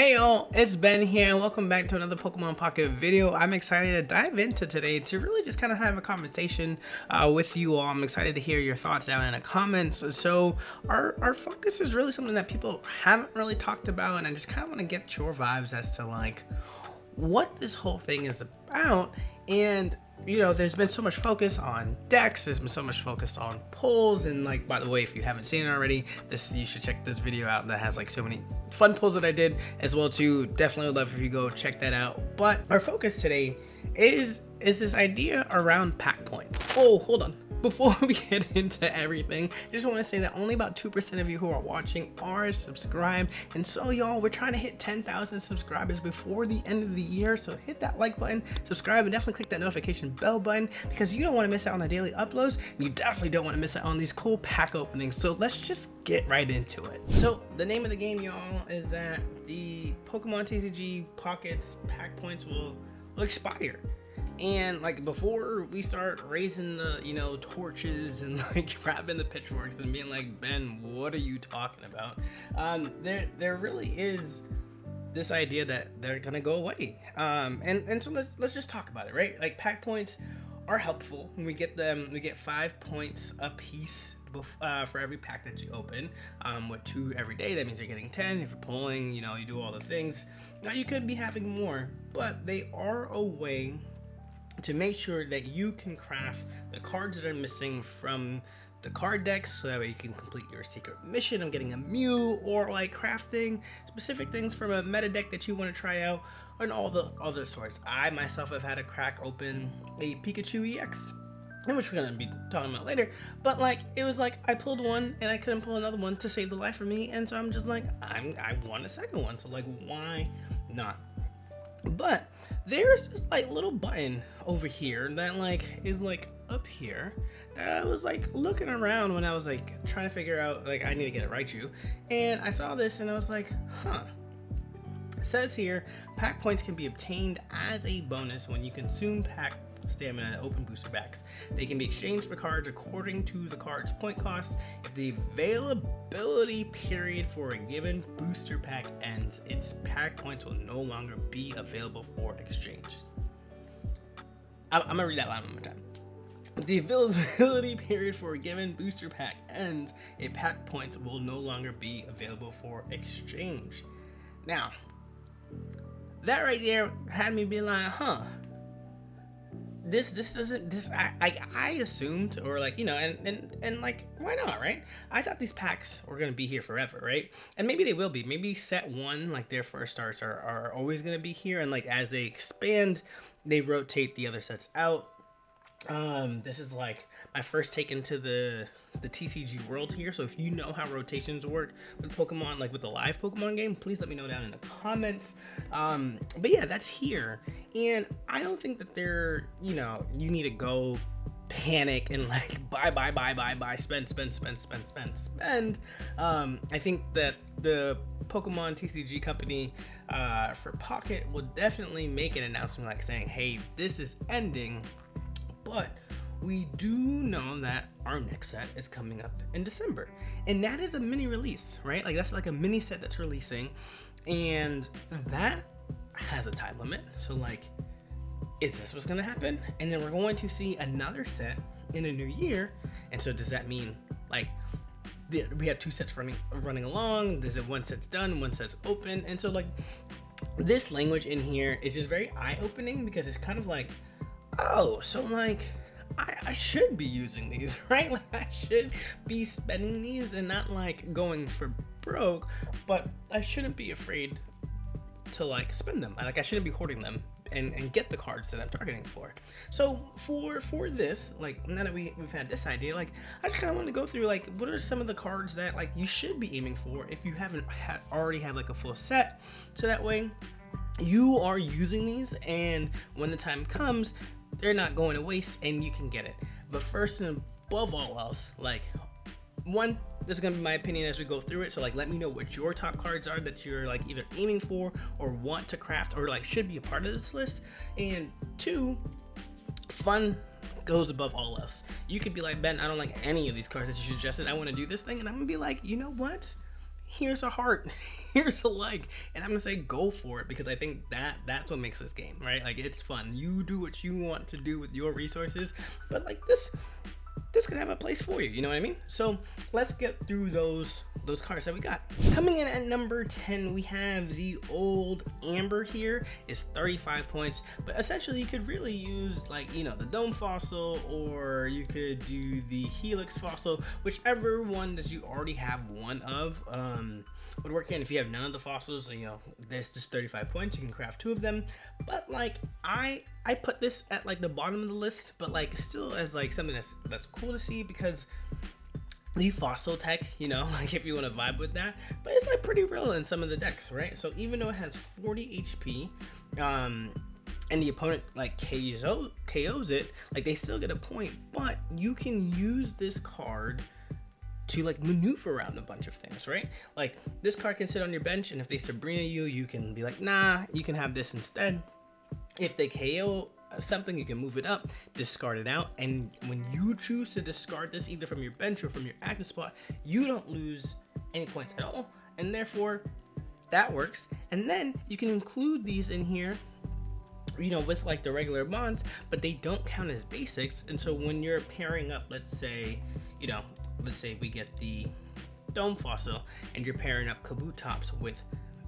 Hey y'all, it's Ben here and welcome back to another Pokemon Pocket video. I'm excited to dive into today to really just kind of have a conversation with you all. I'm excited to hear your thoughts down in the comments. So our focus is really something that people haven't really talked about, and I just kind of want to get your vibes as to like what this whole thing is about. And you know, there's been so much focus on decks, there's been so much focus on polls, and like, by the way, if you haven't seen it already, you should check this video out that has like so many fun polls that I did as well too. Definitely would love if you go check that out. But our focus today is this idea around pack points. Oh, hold on. Before we get into everything, I just want to say that only about 2% of you who are watching are subscribed. And so y'all, we're trying to hit 10,000 subscribers before the end of the year. So hit that like button, subscribe, and definitely click that notification bell button because you don't want to miss out on the daily uploads. And you definitely don't want to miss out on these cool pack openings. So let's just get right into it. So the name of the game, y'all, is that the Pokemon TCG Pockets pack points will expire. And like, before we start raising the torches and like grabbing the pitchforks and being like, Ben, what are you talking about, there really is this idea that they're gonna go away, and so let's just talk about it, right? Like, pack points are helpful. When we get them, we get 5 points a piece for every pack that you open, with 2 every day. That means you're getting 10. If you're pulling, you do all the things. Now you could be having more, but they are a way to make sure that you can craft the cards that are missing from the card decks, so that way you can complete your secret mission of getting a Mew, or like crafting specific things from a meta deck that you want to try out, and all the other sorts. I myself have had to crack open a Pikachu EX, which we're gonna be talking about later, but like, it was like I pulled one and I couldn't pull another one to save the life for me, and so I'm just like, I want a second one, so like, why not? But there's this like little button over here that like is like up here that I was like looking around when I was like trying to figure out, like, I need to get it right, and I saw this and I was like, it says here, pack points can be obtained as a bonus when you consume pack stamina and open booster packs. They can be exchanged for cards according to the card's point cost. If the availability period for a given booster pack ends, its pack points will no longer be available for exchange. I'm gonna read that line one more time. If the availability period for a given booster pack ends, its pack points will no longer be available for exchange. Now, that right there had me be like, I assumed, or like, and like, why not, right? I thought these packs were gonna be here forever, right? And maybe they will be. Maybe set 1, like their first starts are always gonna be here, and like as they expand, they rotate the other sets out. This is like my first take into the TCG world here, so if you know how rotations work with Pokemon, like with the live Pokemon game, please let me know down in the comments. But yeah, that's here, and I don't think that they're, you need to go panic and like buy, spend. I think that the Pokemon TCG company for Pocket will definitely make an announcement like saying, hey, this is ending. But we do know that our next set is coming up in December, and that is a mini release, right? Like, that's like a mini set that's releasing, and that has a time limit. So like, is this what's gonna happen? And then we're going to see another set in a new year, and so does that mean like we have 2 sets running along? Does it one set's done, one set's open? And so like, this language in here is just very eye-opening, because it's kind of like, oh, so like, I should be using these, right? Like, I should be spending these and not like going for broke, but I shouldn't be afraid to like spend them. Like, I shouldn't be hoarding them and get the cards that I'm targeting for. So for this, like, now that we've had this idea, like, I just kind of want to go through like, what are some of the cards that like you should be aiming for if you haven't already have like a full set, so that way you are using these, and when the time comes, they're not going to waste and you can get it. But first and above all else, like, one, this is gonna be my opinion as we go through it, so like, let me know what your top cards are that you're like either aiming for or want to craft, or like should be a part of this list. And 2, fun goes above all else. You could be like, Ben, I don't like any of these cards that you suggested, I want to do this thing, and I'm gonna be like, you know what, here's a heart, here's a leg, and I'm gonna say go for it, because I think that's what makes this game, right? Like, it's fun. You do what you want to do with your resources, but like this could have a place for you, you know what I mean? So let's get through those cards that we got. Coming in at number 10, we have the old Amber. Here is 35 points, but essentially you could really use, like, you know, the Dome Fossil, or you could do the Helix Fossil, whichever one that you already have one of would work in. If you have none of the fossils, you know, this is 35 points, you can craft 2 of them. But like, I put this at like the bottom of the list, but like still as like something that's cool to see, because the fossil tech, you know, like if you want to vibe with that, but it's like pretty real in some of the decks, right? So even though it has 40 HP, and the opponent like KOs it, like they still get a point, but you can use this card to like maneuver around a bunch of things, right? Like this card can sit on your bench, and if they Sabrina you, you can be like, nah, you can have this instead. If they KO something, you can move it up, discard it out, and when you choose to discard this either from your bench or from your active spot, you don't lose any points at all, and therefore that works. And then you can include these in here, you know, with like the regular bonds, but they don't count as basics. And so when you're pairing up, let's say, you know, let's say we get the Dome Fossil and you're pairing up Kabutops with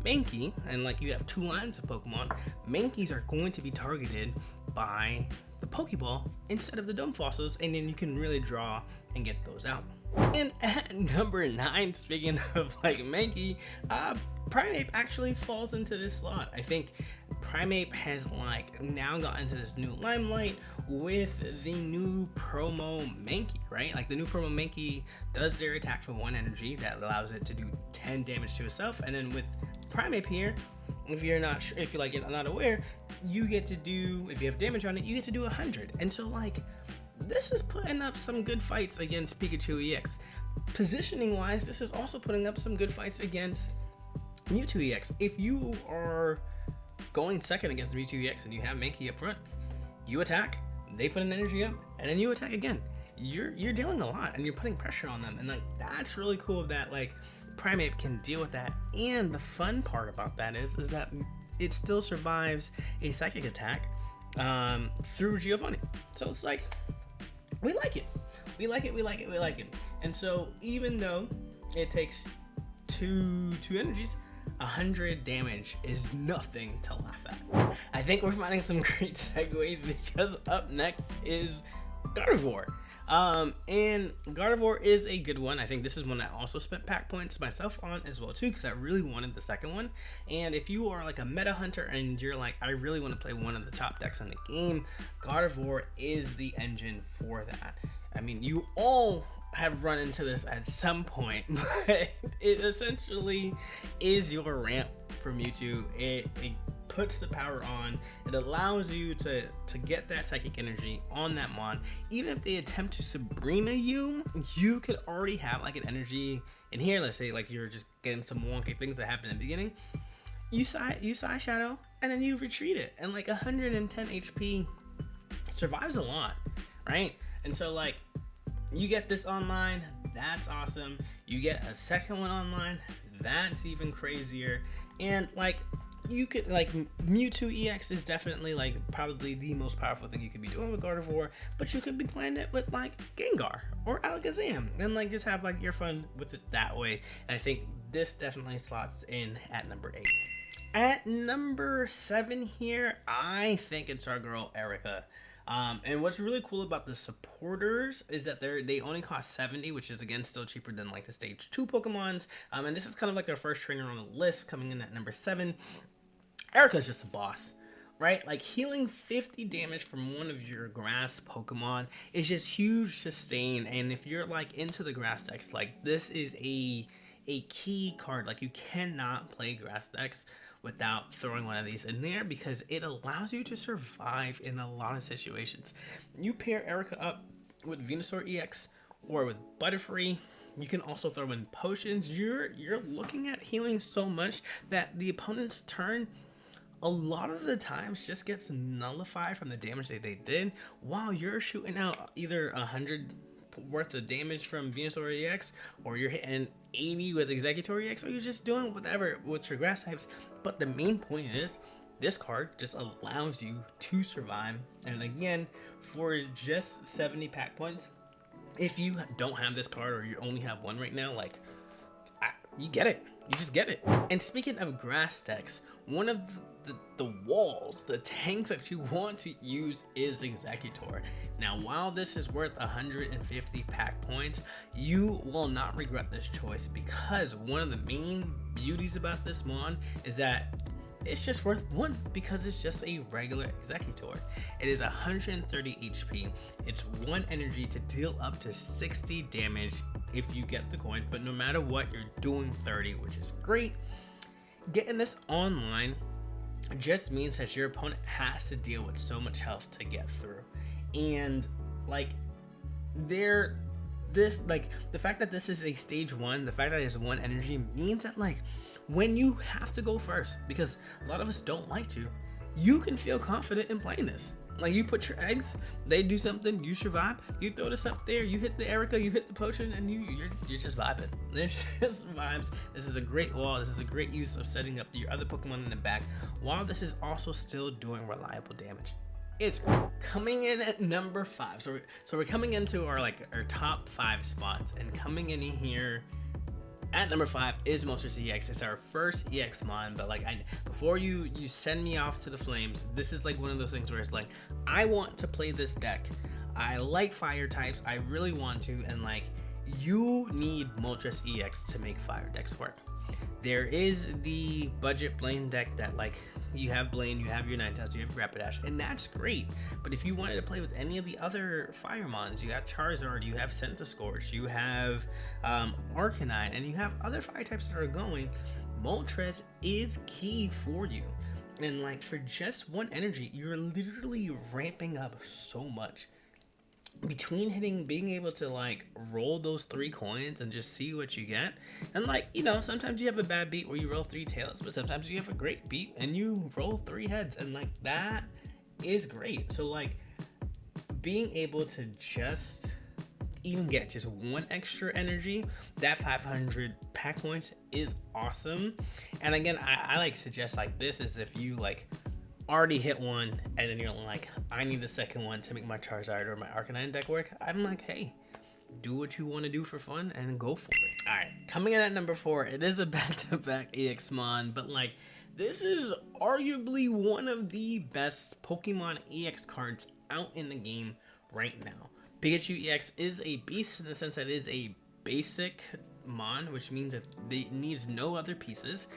Mankey, and like you have 2 lines of Pokemon, Mankeys are going to be targeted by the Pokeball instead of the Dome Fossils, and then you can really draw and get those out. And at number 9, speaking of like Mankey, Primeape actually falls into this slot. I think Primeape has like now got into this new limelight with the new promo Mankey, right? Like the new promo Mankey does their attack for 1 energy that allows it to do 10 damage to itself, and then with Primeape here, if you're not sure, if you're like not aware, you get to do, if you have damage on it, you get to do 100. And so like, this is putting up some good fights against Pikachu EX. Positioning wise, this is also putting up some good fights against Mewtwo EX. If you are going second against Mewtwo EX and you have Mankey up front, you attack, they put an energy up, and then you attack again. You're dealing a lot, and you're putting pressure on them, and like that's really cool that like Primeape can deal with that. And the fun part about that is that it still survives a psychic attack through Giovanni. So it's like, we like it. We like it, we like it, we like it. And so even though it takes two energies, 100 damage is nothing to laugh at. I think we're finding some great segues, because up next is Gardevoir. And Gardevoir is a good one. I think this is one I also spent pack points myself on as well too, because I really wanted the second one. And if you are like a meta hunter and you're like, I really want to play one of the top decks in the game, Gardevoir is the engine for that. I mean, you all have run into this at some point, but it essentially is your ramp for Mewtwo. It puts the power on. It allows you to get that psychic energy on that mon. Even if they attempt to Sabrina you, you could already have like an energy in here. Let's say like you're just getting some wonky things that happen in the beginning. You Psy Shadow, and then you retreat it, and like 110 HP survives a lot, right? And so like, you get this online, that's awesome. You get a second one online, that's even crazier. And like, you could like, Mewtwo EX is definitely like probably the most powerful thing you could be doing with Gardevoir, but you could be playing it with like Gengar or Alakazam and like just have like your fun with it that way. And I think this definitely slots in at number 8. At number 7 here, I think it's our girl Erica. And what's really cool about the supporters is that they only cost 70, which is again still cheaper than like the stage 2 Pokemons. And this is kind of like their first trainer on the list, coming in at number 7. Erica's just a boss, right? Like healing 50 damage from one of your grass Pokemon is just huge sustain. And if you're like into the grass decks, like this is a key card. Like you cannot play grass decks without throwing one of these in there, because it allows you to survive in a lot of situations. You pair Erica up with Venusaur EX or with Butterfree. You can also throw in potions. You're looking at healing so much that the opponent's turn a lot of the times just gets nullified from the damage that they did, while you're shooting out either 100 worth of damage from Venusaur EX, or you're hitting 80 with Executor EX, or you're just doing whatever with your grass types. But the main point is, this card just allows you to survive. And again, for just 70 pack points, if you don't have this card or you only have one right now, like, you get it. You just get it. And speaking of grass decks, one of the walls, the tanks that you want to use is Executor. Now, while this is worth 150 pack points, you will not regret this choice, because one of the main beauties about this mon is that it's just worth one, because it's just a regular Executor. It is 130 HP. It's 1 energy to deal up to 60 damage if you get the coin, but no matter what, you're doing 30, which is great. Getting this online just means that your opponent has to deal with so much health to get through. And like, the fact that this is a stage 1, the fact that it's 1 energy means that, like, when you have to go first, because a lot of us don't like to, you can feel confident in playing this. Like, you put your eggs, they do something, you survive, you throw this up there, you hit the Erica, you hit the potion, and you're just vibing. There's just vibes. This is a great wall. This is a great use of setting up your other Pokemon in the back, while this is also still doing reliable damage. It's coming in at number 5. So we're coming into our top 5 spots, and coming in here at number 5 is Moltres EX. It's our first EX mon, but like, before you send me off to the flames, this is like one of those things where it's like, I want to play this deck. I like fire types, I really want to, and like, you need Moltres EX to make fire decks work. There is the budget Blaine deck that, like, you have Blaine, you have your Ninetales, you have Rapidash, and that's great. But if you wanted to play with any of the other fire mons, you got Charizard, you have Centiskorch, you have Arcanine, and you have other fire types that are going, Moltres is key for you. And like, for just 1 energy, you're literally ramping up so much. Between being able to like roll those 3 coins and just see what you get, and like, you know, sometimes you have a bad beat where you roll 3 tails, but sometimes you have a great beat and you roll 3 heads, and like, that is great. So like, being able to just even get just 1 extra energy, that 500 pack points is awesome. And again, I like suggest like this is if you like already hit 1 and then you're like, I need the second one to make my Charizard or my Arcanine deck work, I'm like, hey, do what you want to do for fun and go for it. All right, coming in at number 4, it is a back-to-back EX mon, but like, this is arguably one of the best Pokemon EX cards out in the game right now. Pikachu EX is a beast in the sense that it is a basic mon, which means that it needs no other pieces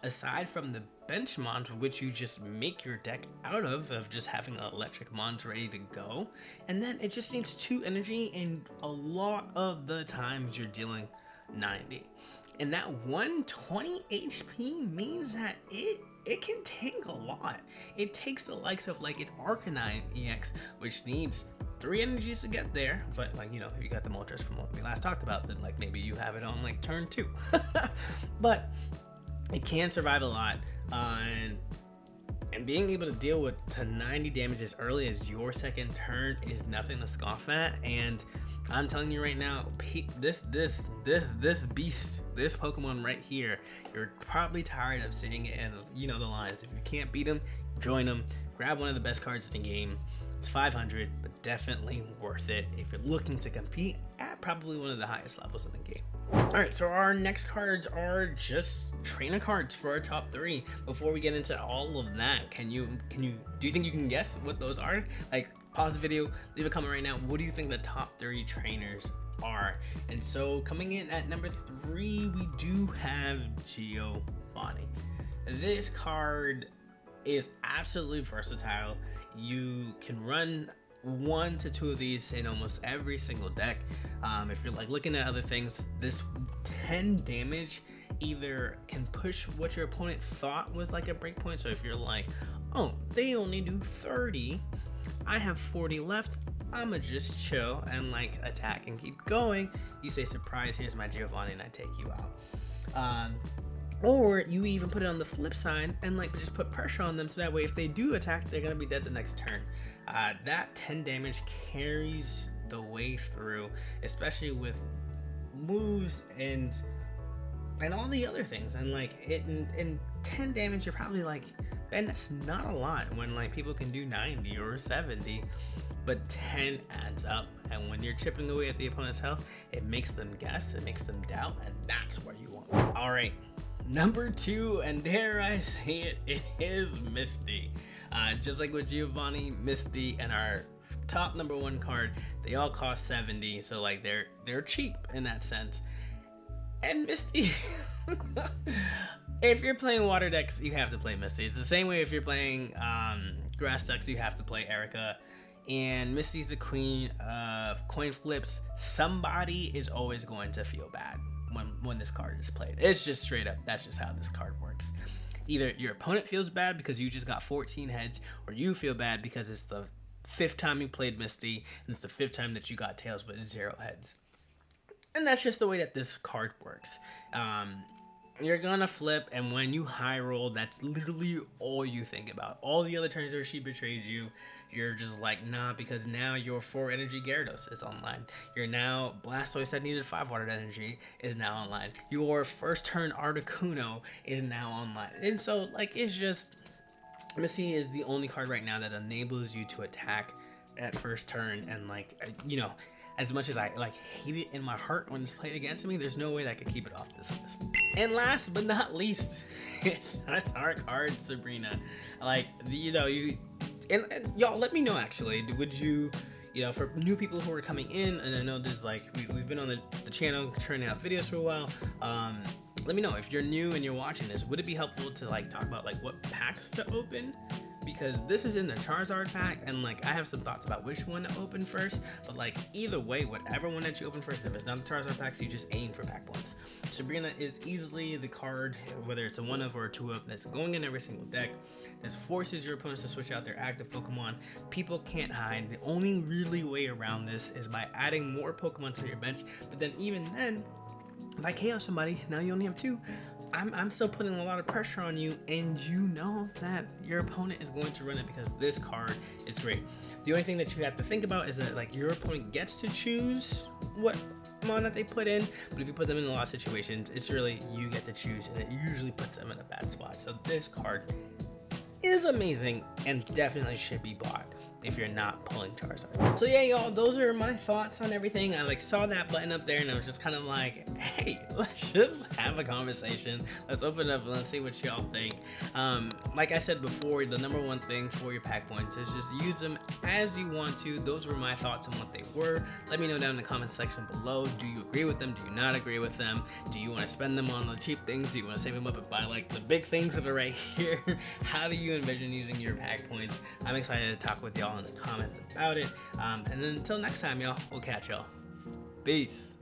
aside from the bench mons, which you just make your deck out of just having electric mons ready to go. And then it just needs 2 energy, and a lot of the times you're dealing 90, and that 120 HP means that it can tank a lot. It takes the likes of like an Arcanine EX, which needs 3 energies to get there, but like, you know, if you got the Moltres from what we last talked about, then like, maybe you have it on like turn 2. But it can survive a lot, and being able to deal with to 90 damage as early as your second turn is nothing to scoff at. And I'm telling you right now, this beast, this Pokemon right here, you're probably tired of seeing it in, you know, the lines. If you can't beat them, join them, grab one of the best cards in the game. It's 500, but definitely worth it if you're looking to compete at probably one of the highest levels in the game. All right, so our next cards are just trainer cards for our top 3. Before we get into all of that, do you think you can guess what those are? Like, pause the video, leave a comment right now. What do you think the top 3 trainers are? And so coming in at number 3, we do have Giovanni. This card is absolutely versatile. You can run 1 to 2 of these in almost every single deck. If you're like looking at other things, this 10 damage either can push what your opponent thought was like a breakpoint. So if you're like, oh, they only do 30, I have 40 left, I'ma just chill and like attack and keep going, you say, surprise, here's my Giovanni, and I take you out. Or you even put it on the flip side and like just put pressure on them, so that way if they do attack, they're gonna be dead the next turn. That 10 damage carries the way through, especially with moves and all the other things. And like in 10 damage, you're probably like, Ben, that's not a lot when like people can do 90 or 70, but 10 adds up. And when you're chipping away at the opponent's health, it makes them guess, it makes them doubt, and that's where you want. All right, number 2, and dare I say it, it is Misty. Just like with Giovanni, Misty, and our top number 1 card, they all cost 70, so like they're cheap in that sense. And Misty, if you're playing water decks, you have to play Misty. It's the same way if you're playing grass decks, you have to play Erica. And Misty's the queen of coin flips. Somebody is always going to feel bad when this card is played. It's just straight up, that's just how this card works. Either your opponent feels bad because you just got 14 heads, or you feel bad because it's the 5th time you played Misty, and it's the 5th time that you got tails with 0 heads. And that's just the way that this card works. You're gonna flip, and when you high roll, that's literally all you think about. All the other turns where she betrayed you, you're just like, nah, because now your 4 energy Gyarados is online. Your now Blastoise that needed 5 water energy is now online. Your first turn Articuno is now online. And so, like, it's just, Misty is the only card right now that enables you to attack at first turn, and like, you know, as much as I like hate it in my heart when it's played against me, there's no way that I could keep it off this list. And last but not least, it's our card, Sabrina. Like, you know, and y'all let me know, actually, would you know, for new people who are coming in, and I know there's like, we've been on the channel churning out videos for a while. Let me know if you're new and you're watching this, would it be helpful to like talk about like what packs to open? Because this is in the Charizard pack, and like I have some thoughts about which one to open first, but like either way, whatever one that you open first, if it's not the Charizard packs, you just aim for pack points. Sabrina is easily the card, whether it's a 1 of or a 2 of, that's going in every single deck. This forces your opponents to switch out their active Pokemon. People can't hide. The only really way around this is by adding more Pokemon to your bench, but then even then, if I KO somebody, now you only have 2. I'm still putting a lot of pressure on you, and you know that your opponent is going to run it because this card is great. The only thing that you have to think about is that like your opponent gets to choose what Pokemon that they put in, but if you put them in a lot of situations, it's really you get to choose, and it usually puts them in a bad spot. So this card is amazing and definitely should be bought if you're not pulling Charizard. So yeah, y'all, those are my thoughts on everything. I like saw that button up there and I was just kind of like, hey, let's just have a conversation. Let's open it up and let's see what y'all think. Like I said before, the number 1 thing for your pack points is just use them as you want to. Those were my thoughts on what they were. Let me know down in the comment section below. Do you agree with them? Do you not agree with them? Do you want to spend them on the cheap things? Do you want to save them up and buy like the big things that are right here? How do you envision using your pack points? I'm excited to talk with y'all in the comments about it. And then until next time, y'all, we'll catch y'all. Peace.